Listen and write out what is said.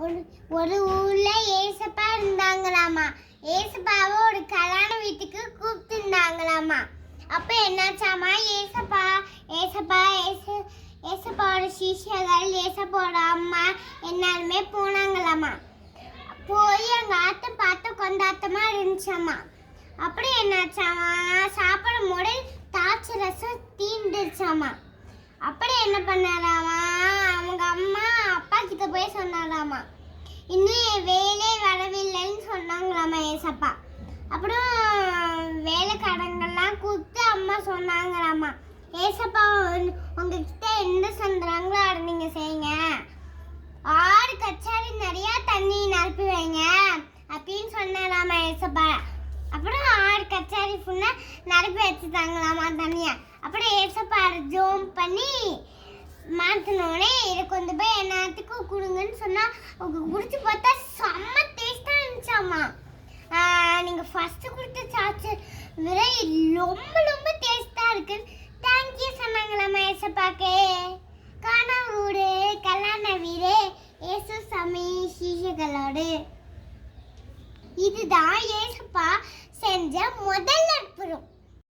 ஒரு ஒரு ஊர்ல ஏசப்பா இருந்தாங்களாமா. ஏசப்பாவை ஒரு கல்யாண வீட்டுக்கு கூப்பிட்டுருந்தாங்களாமா. அப்ப என்னாச்சாமா, ஏசப்பாவோட சிஷ்யர்கள், ஏசப்பாவோட அம்மா எல்லாருமே போனாங்களாமா. போய் அங்க ஆட்டம் பார்த்து கொண்டாட்டமா இருந்துச்சாமா. அப்படி என்னாச்சாமா, சாப்பிடும் போது தாட்சை ரசம் தீண்டுச்சாமா. அப்படி என்ன பண்ணாராமா, அவங்க அம்மா அப்பா கிட்ட போய் சொன்னாராமா. இன்னும் வேலை வரவில்லைன்னு சொன்னாங்களாமா ஏசப்பா. அப்புறம் வேலைக்காரங்கெல்லாம் கூப்பிட்டு அம்மா சொன்னாங்களாமா, ஏசப்பா உங்ககிட்ட என்ன சொல்றாங்களோ அதை நீங்க செய்யுங்க, 6 கச்சாரி நிறைய தண்ணி நிரப்பி வைங்க அப்படின்னு சொன்னாராமா ஏசப்பா. அப்புறம் 6 கச்சாரி ஃபுல்லா நிரப்பி வச்சுட்டாங்களாமா தண்ணிய. அப்புறம் ஏசப்பா ஜோம் பண்ணி மாத்தினோடனே இதை கொண்டு போய் எல்லாத்துக்கும் கொடுங்கன்னு சொன்னா அவங்க குடிச்சு பார்த்தா செம்ம டேஸ்டா இருந்துச்சாமா. நீங்க ஃபர்ஸ்ட் கொடுத்த சாச்சு விட ரொம்ப ரொம்ப டேஸ்டா இருக்கு, தேங்க்யூ சொன்னாங்களாமா ஏசப்பாக்கு. காணாவூடு கல்யாண வீடு ஏசு சாமி சீஷர்களோடு. இதுதான் ஏசப்பா செஞ்ச முதல் அற்புதம்.